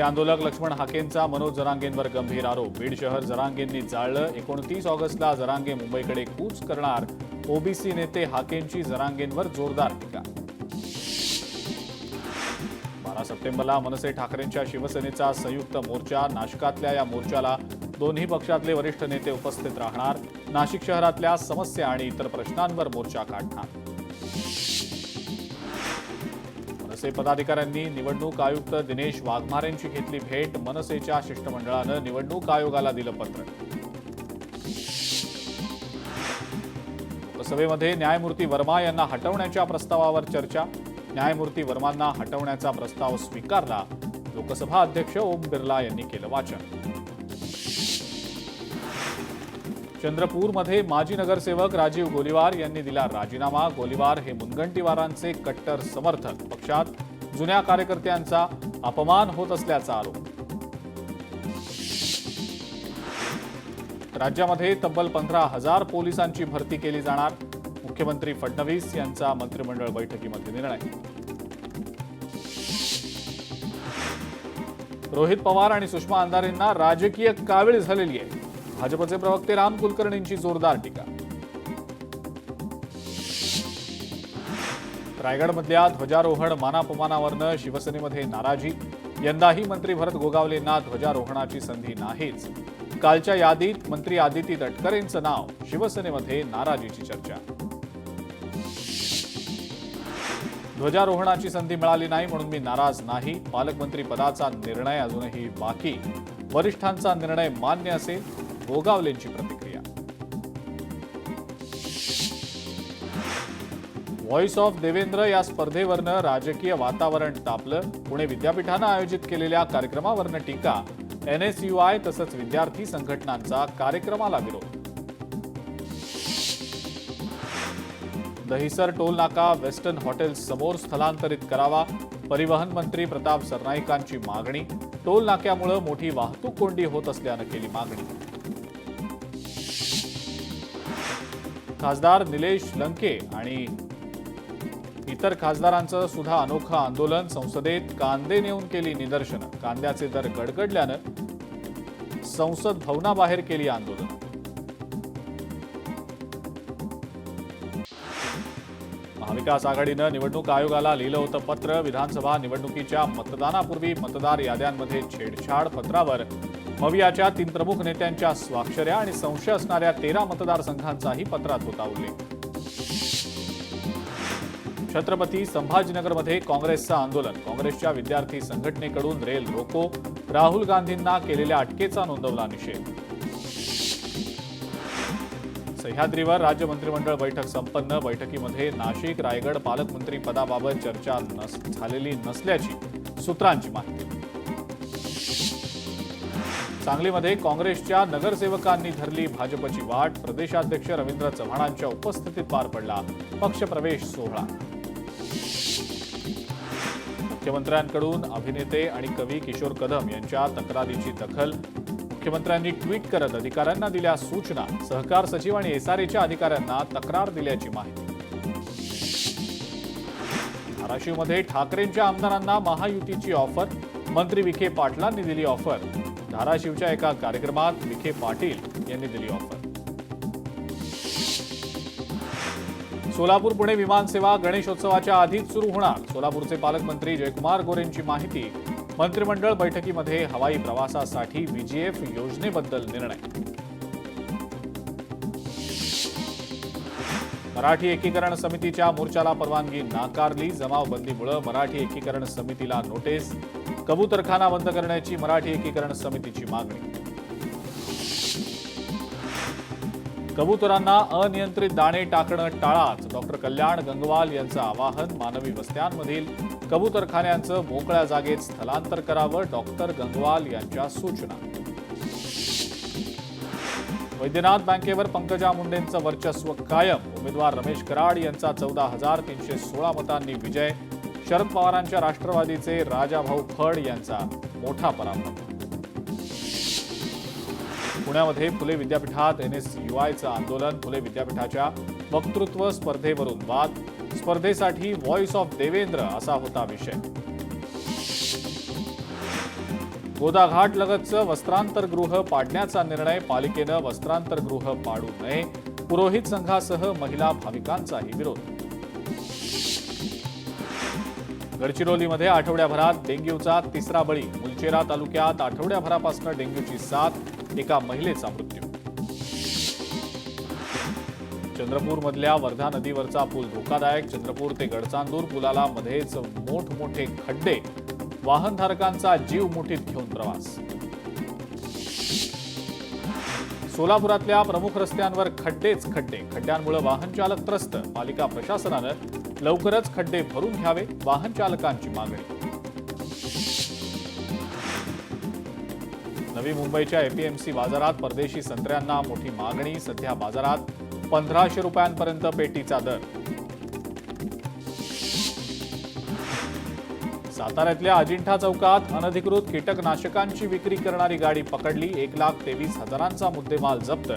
OBC आंदोलक लक्ष्मण हाकेंचा मनोज जरांगेंवर गंभीर आरोप। बीड शहर जरांगेंनी जाळलं। 29 ऑगस्टला जरांगे मुंबईकडे कूच करणार। ओबीसी नेते हाकेंची जरांगेंवर जोरदार टीका। 12 सप्टेंबरला मनसे ठाकरेंच्या शिवसेनेचा संयुक्त मोर्चा। नाशिकातल्या या मोर्चाला दोन्ही पक्षातले वरिष्ठ नेते उपस्थित राहणार। नाशिक शहरातल्या समस्या आणि इतर प्रश्नांवर मोर्चा काढणार। मनसे पदाधिकाऱ्यांनी निवडणूक आयुक्त दिनेश वाघमारेंची घेतली भेट। मनसेच्या शिष्टमंडळानं निवडणूक आयोगाला दिलं पत्र। लोकसभेमध्ये न्यायमूर्ती वर्मा यांना हटवण्याच्या प्रस्तावावर चर्चा। न्यायमूर्ती वर्मांना हटवण्याचा प्रस्ताव स्वीकारला। लोकसभा अध्यक्ष ओम बिर्ला यांनी केलं वाचन। चंद्रपूरमध्ये माजी नगरसेवक राजीव गोलीवार यांनी दिला राजीनामा। गोलीवार हे मुनगंटीवारांचे कट्टर समर्थक। पक्षात जुन्या कार्यकर्त्यांचा अपमान होत असल्याचा आरोप। राज्यामध्ये तब्बल 15,000 पोलिसांची भरती केली जाणार। मुख्यमंत्री फडणवीस यांचा मंत्रिमंडळ बैठकीमध्ये निर्णय। रोहित पवार आणि सुषमा अंधारेंना राजकीय कावीळ झालेली आहे। भाजपचे प्रवक्ते राम कुलकर्णींची जोरदार टीका। रायगडमधल्या ध्वजारोहण मानापमानावरनं शिवसेनेमध्ये नाराजी। यंदाही मंत्री भरत गोगावलेंना ध्वजारोहणाची संधी नाहीच। कालच्या यादीत मंत्री आदिती तटकरेंचं नाव। शिवसेनेमध्ये नाराजीची चर्चा। ध्वजारोहणाची संधी मिळाली नाही म्हणून मी नाराज नाही। पालकमंत्री पदाचा निर्णय अजूनही बाकी। वरिष्ठांचा निर्णय मान्य असेल। गोगावलेंची प्रतिक्रिया। व्हॉइस ऑफ देवेंद्र या स्पर्धेवरनं राजकीय वातावरण तापलं। पुणे विद्यापीठानं आयोजित केलेल्या कार्यक्रमावरनं टीका। NSUI तसंच विद्यार्थी संघटनांचा कार्यक्रमाला विरोध। दहिसर टोल नाका वेस्टर्न हॉटेल्स समोर स्थलांतरित करावा। परिवहन मंत्री प्रताप सरनाईकांची मागणी। टोल नाक्यामुळे मोठी वाहतूक कोंडी होत असल्यानं केली मागणी। खासदार निलेश लंके आणि इतर खासदारांचं सुद्धा अनोखं आंदोलन। संसदेत कांदे नेऊन केली निदर्शनं। कांद्याचे दर गडगडल्यानं संसद भवनाबाहेर केली आंदोलन। महाविकास आघाडीनं निवडणूक आयोगाला लिहिलं होतं पत्र। विधानसभा निवडणुकीच्या मतदानापूर्वी मतदार याद्यांमध्ये छेडछाड। पत्रावर मवियाच्या 3 प्रमुख नेत्यांच्या स्वाक्षऱ्या आणि संशय असणाऱ्या 13 मतदारसंघांचाही पत्रात होता उल्लेख। छत्रपती संभाजीनगरमध्ये काँग्रेसचं आंदोलन। काँग्रेसच्या विद्यार्थी संघटनेकडून रेल रोको। राहुल गांधींना केलेल्या अटकेचा नोंदवला निषेध। सह्याद्रीवर राज्य मंत्रिमंडळ बैठक संपन्न। बैठकीमध्ये नाशिक रायगड पालकमंत्री पदाबाबत चर्चा झालेली नसल्याची सूत्रांची माहिती। सांगलीमध्ये काँग्रेसच्या नगरसेवकांनी धरली भाजपची वाट। प्रदेशाध्यक्ष रवींद्र चव्हाणांच्या उपस्थितीत पार पडला पक्षप्रवेश सोहळा। मुख्यमंत्र्यांकडून अभिनेते आणि कवी किशोर कदम यांच्या तक्रारीची दखल। मुख्यमंत्र्यांनी ट्विट करत अधिकाऱ्यांना दिल्या सूचना। सहकार सचिव आणि SRAच्या अधिकाऱ्यांना तक्रार दिल्याची माहिती। धाराशिवमध्ये ठाकरेंच्या आमदारांना महायुतीची ऑफर। मंत्री विखे पाटलांनी दिली ऑफर। धाराशिवच्या एका कार्यक्रमात विखे पाटील यांनी दिली ऑफर। सोलापूर पुणे विमानसेवा गणेशोत्सवाच्या आधीच सुरू होणार। सोलापूरचे पालकमंत्री जयकुमार गोरेंची माहिती। मंत्रिमंडळ बैठकीमध्ये हवाई प्रवासासाठी VGF योजनेबद्दल निर्णय। मराठी एकीकरण समितीच्या मोर्चाला परवानगी नाकारली। जमावबंदीमुळे मराठी एकीकरण समितीला नोटीस। कबूतरखाना बंद करण्याची मराठी एकीकरण समितीची मागणी। कबुतरांना अनियंत्रित दाणे टाकणं टाळाच। डॉक्टर कल्याण गंगवाल यांचं आवाहन। मानवी वस्त्यांमधील कबूतरखान्यांचं मोकळ्या जागेत स्थलांतर करावं। डॉक्टर गंगवाल यांच्या सूचना। वैद्यनाथ बँकेवर पंकजा मुंडेंचं वर्चस्व कायम। उमेदवार रमेश कराड यांचा 14,316 मतांनी विजय। शरद पवारांच्या राष्ट्रवादीचे राजाभाऊ फड यांचा मोठा पराभव। पुण्यामध्ये फुले विद्यापीठात NSUIचं आंदोलन। फुले विद्यापीठाच्या वक्तृत्व स्पर्धेवरून वाद। स्पर्धेसाठी व्हॉइस ऑफ देवेंद्र असा होता विषय। गोदाघाटलगतचं वस्त्रांतरगृह पाडण्याचा निर्णय, पालिकेनं वस्त्रांतरगृह पाडू नये. पुरोहित संघासह महिला भाविकांचाही विरोध. गडचिरोलीमध्ये आठवड्याभरात डेंग्यूचा तिसरा बळी. मुलचेरा तालुक्यात आठवड्याभरापासून डेंग्यूची साथ, एका महिलेचा मृत्यू. चंद्रपूरमधल्या वर्धा नदीवरचा पूल धोकादायक. चंद्रपूर ते गडचांदूर पुलाला मध्येच मोठमोठे खड्डे. वाहनधारकांचा जीव मुठीत घेऊन प्रवास. सोलापुरातल्या प्रमुख रस्त्यांवर खड्डेच खड्डे. खड्ड्यांमुळे वाहन चालक त्रस्त. पालिका प्रशासनानं लवकरच खड्डे भरून घ्यावे, वाहन चालकांची मागणी. नवी मुंबईच्या एपीएमसी बाजारात परदेशी संत्र्यांना मोठी मागणी. सध्या बाजारात 1500 रुपयांपर्यंत पेटीचा दर. साताऱ्यातल्या अजिंठा चौकात अनधिकृत कीटकनाशकांची विक्री करणारी गाडी पकडली. 1,23,000चा मुद्देमाल जप्त.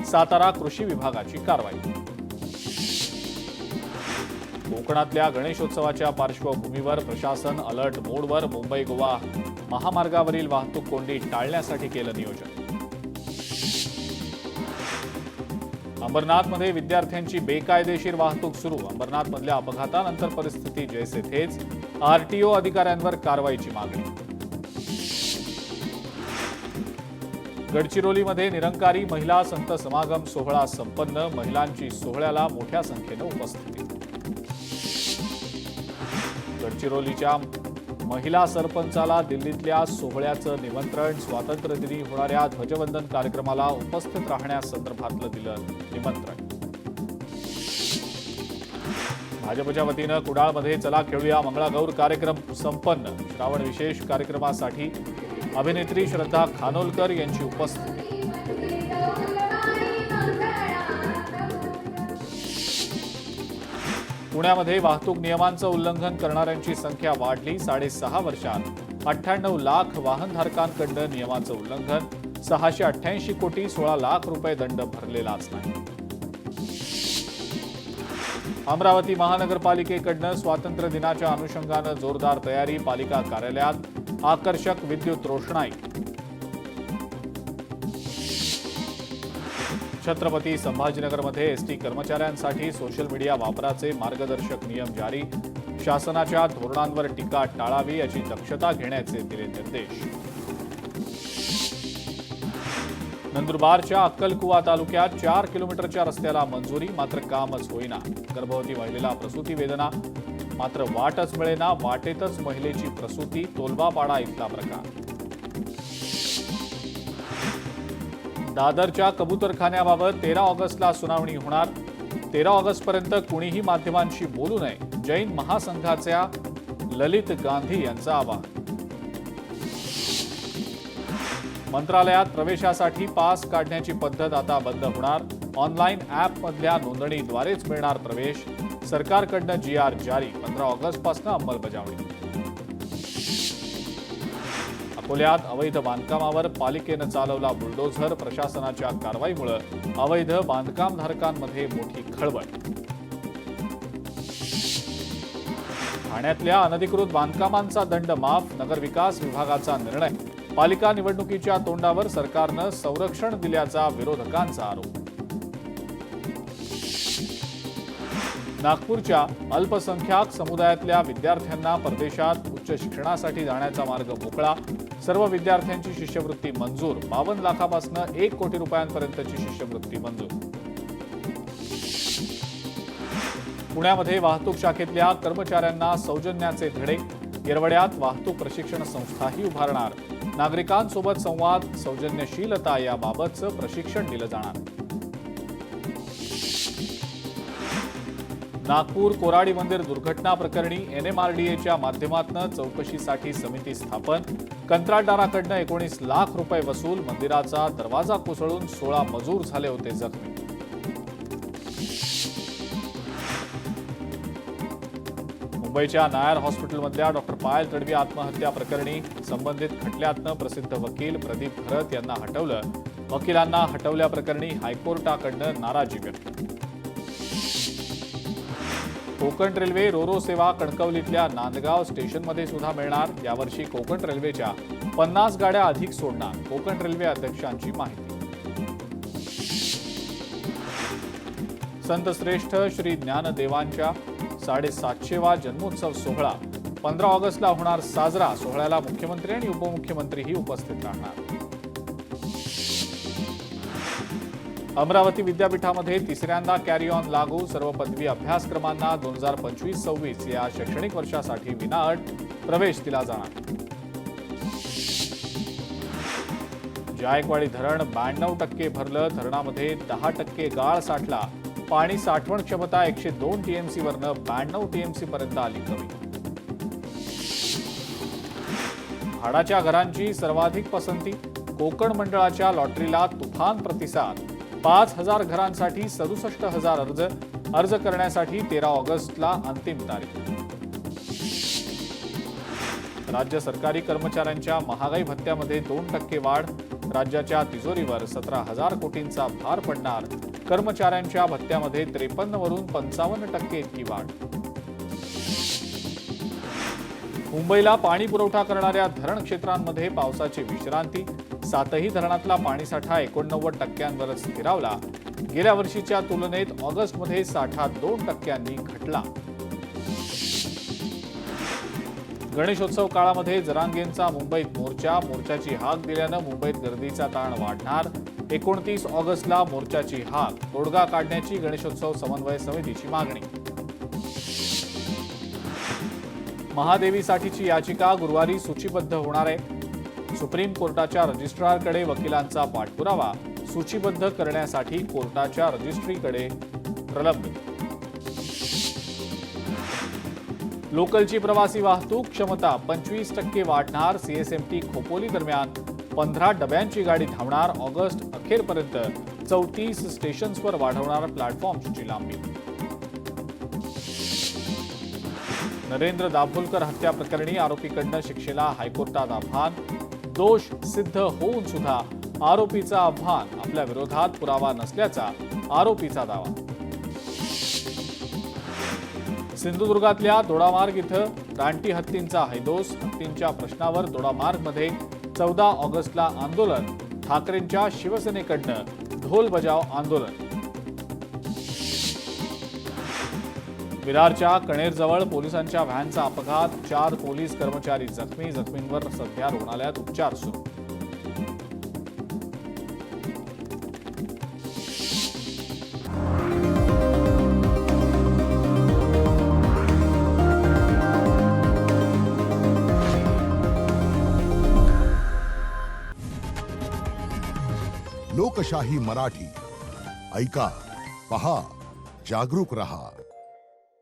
सातारा कृषी विभागाची कारवाई. कोकणातल्या गणेशोत्सवाच्या पार्श्वभूमीवर प्रशासन अलर्ट मोडवर. मुंबई गोवा महामार्गावरील वाहतूक कोंडी टाळण्यासाठी केलं नियोजन. अंबरनाथमध्ये विद्यार्थ्यांची बेकायदेशीर वाहतूक सुरू. अंबरनाथमधल्या अपघातानंतर परिस्थिती जैसे थेच. आरटीओ अधिकाऱ्यांवर कारवाईची मागणी. गडचिरोलीमध्ये निरंकारी महिला संत समागम सोहळा संपन्न. महिलांची सोहळ्याला मोठ्या संख्येनं उपस्थिती. गडचिरोलीच्या महिला सरपंचाला दिल्लीतल्या सोहळ्याचं निमंत्रण. स्वातंत्र्यदिनी होणाऱ्या ध्वजवंदन कार्यक्रमाला उपस्थित राहण्यासंदर्भातलं दिलं निमंत्रण. भाजपच्या वतीनं कुडाळमध्ये चला खेळूया मंगळागौर कार्यक्रम संपन्न. श्रावण विशेष कार्यक्रमासाठी अभिनेत्री श्रद्धा खानोलकर यांची उपस्थिती. पुण्यामध्ये वाहतूक नियमांचं उल्लंघन करणाऱ्यांची संख्या वाढली. 6.5 वर्षात 98 लाख वाहनधारकांकडनं नियमांचं उल्लंघन. 688 कोटी 16 लाख रुपये दंड भरलेलाच नाही. अमरावती महानगरपालिकेकडनं स्वातंत्र्य दिनाच्या अनुषंगानं जोरदार तयारी. पालिका कार्यालयात आकर्षक विद्युत रोषणाई. छत्रपती संभाजीनगरमध्ये एसटी कर्मचाऱ्यांसाठी सोशल मीडिया वापराचे मार्गदर्शक नियम जारी. शासनाच्या धोरणांवर टीका टाळावी याची दक्षता घेण्याचे दिले निर्देश. नंदुरबारच्या अक्कलकुवा तालुक्यात 4 किलोमीटरच्या रस्त्याला मंजुरी, मात्र कामच होईना. गर्भवती महिलेला प्रसूती वेदना, मात्र वाटच मिळेना. वाटेतच महिलेची प्रसूती. तोलबापाडा इथला प्रकार. दादरच्या कबूतरखान्याबाबत 13 ऑगस्टला सुनावणी होणार. 13 ऑगस्टपर्यंत कुणीही माध्यमांशी बोलू नये. जैन महासंघाच्या ललित गांधी यांचं आवाहन. मंत्रालयात प्रवेशासाठी पास काढण्याची पद्धत आता बंद होणार. ऑनलाईन ॲपमधल्या नोंदणीद्वारेच मिळणार प्रवेश. सरकारकडनं GR जारी. 15 ऑगस्टपासून अंमलबजावणी. अकोल्यात अवैध बांधकामावर पालिकेनं चालवला बुलडोझर. प्रशासनाच्या कारवाईमुळे अवैध बांधकामधारकांमध्ये मोठी खळबळ. ठाण्यातल्या अनधिकृत बांधकामांचा दंड माफ. नगरविकास विभागाचा निर्णय. पालिका निवडणुकीच्या तोंडावर सरकारनं संरक्षण दिल्याचा विरोधकांचा आरोप. नागपूरच्या अल्पसंख्याक समुदायातल्या विद्यार्थ्यांना परदेशात उच्च शिक्षणासाठी जाण्याचा मार्ग मोकळा. सर्व विद्यार्थ्यांची शिष्यवृत्ती मंजूर. 52 लाखापासून 1 कोटी रुपयांपर्यंतची शिष्यवृत्ती मंजूर. पुण्यामध्ये वाहतूक शाखेतल्या कर्मचाऱ्यांना सौजन्याचे धडे. येरवड्यात वाहतूक प्रशिक्षण संस्थाही उभारणार. नागरिकांसोबत संवाद, सौजन्यशीलता याबाबतचं प्रशिक्षण दिलं जाणार. नागपूर कोराडी मंदिर दुर्घटना प्रकरणी NMRDAच्या माध्यमातून चौकशीसाठी समिती स्थापन. कंत्राटदाराकडनं 19 लाख रुपये वसूल. मंदिराचा दरवाजा कोसळून 16 मजूर झाले होते जखमी. मुंबईच्या नायर हॉस्पिटलमधल्या डॉक्टर पायल तडवी आत्महत्या प्रकरणी संबंधित खटल्यातनं प्रसिद्ध वकील प्रदीप भरत यांना हटवलं. वकिलांना हटवल्याप्रकरणी हायकोर्टाकडनं नाराजी व्यक्त. कोकण रेल्वे रोरो सेवा कणकवलीतल्या नांदगाव स्टेशनमध्ये सुद्धा मिळणार. यावर्षी कोकण रेल्वेच्या 50 गाड्या अधिक सोडणार, कोकण रेल्वे अध्यक्षांची माहिती. संत श्रेष्ठ श्री ज्ञानदेवांच्या 750वा जन्मोत्सव सोहळा 15 ऑगस्टला होणार साजरा. सोहळ्याला मुख्यमंत्री आणि उपमुख्यमंत्रीही उपस्थित राहणार. अमरावती विद्यापीठामध्ये तिसऱ्यांदा कॅरी ऑन लागू. सर्व पदवी अभ्यासक्रमांना 2025-26 या शैक्षणिक वर्षासाठी विनाअट प्रवेश दिला जाणार. जायकवाडी धरण 92% भरलं. धरणामध्ये 10% गाळ साठला. पाणी साठवण क्षमता 102 टीएमसी वरनं 92 टीएमसी पर्यंत आली कमी. भाड्याच्या घरांची सर्वाधिक पसंती. कोकण मंडळाच्या लॉटरीला तुफान प्रतिसाद. 5,000 घरांसाठी 67,000 अर्ज करण्यासाठी 13 ऑगस्टला अंतिम तारीख. राज्य सरकारी कर्मचाऱ्यांच्या महागाई भत्त्यामध्ये 2% वाढ. राज्याच्या तिजोरीवर 17,000 कोटींचा भार पडणार. कर्मचाऱ्यांच्या भत्त्यामध्ये 53 वरून 55% इतकी वाढ. मुंबईला पाणी पुरवठा करणाऱ्या धरण क्षेत्रांमध्ये पावसाची विश्रांती. 7ही धरणातला पाणीसाठा 89% स्थिरावला. गेल्या वर्षीच्या तुलनेत ऑगस्टमध्ये साठा 2% घटला. गणेशोत्सव काळामध्ये जरांगेंचा मुंबईत मोर्चाची हाक दिल्यानं मुंबईत गर्दीचा ताण वाढणार. 29 ऑगस्टला मोर्चाची हाक. तोडगा काढण्याची गणेशोत्सव समन्वय समितीची मागणी. महादेवीसाठीची याचिका गुरुवारी सूचीबद्ध होणार आहे. सुप्रीम कोर्टाच्या रजिस्ट्रारकडे वकिलांचा पाठपुरावा. सूचीबद्ध करण्यासाठी कोर्टाच्या रजिस्ट्रीकडे प्रलंबित. लोकलची प्रवासी वाहतूक क्षमता 25% वाढणार. सीएसएमटी खोपोली दरम्यान 15 डब्यांची गाडी धावणार. ऑगस्ट अखेरपर्यंत 34 स्टेशन्सवर वाढवणार प्लॅटफॉर्मची लांबी. नरेंद्र दाभोलकर हत्या प्रकरणी आरोपीकडनं शिक्षेला हायकोर्टात आव्हान. दोष सिद्ध होऊन सुद्धा आरोपीचं आव्हान. आपल्या विरोधात पुरावा नसल्याचा आरोपीचा दावा. सिंधुदुर्गातल्या दोडामार्ग इथं रानटी हत्तींचा हैदोस. हत्तींच्या प्रश्नावर दोडामार्गमध्ये 14 ऑगस्टला आंदोलन. ठाकरेंच्या शिवसेनेकडनं ढोल बजाव आंदोलन. विरारच्या कणेरजवळ पोलिसांच्या व्हॅनचा अपघात. 4 पोलीस कर्मचारी जखमी. जखमींवर सध्या रुग्णालयात उपचार सुरू. लोकशाही मराठी ऐका, पहा, जागरूक रहा.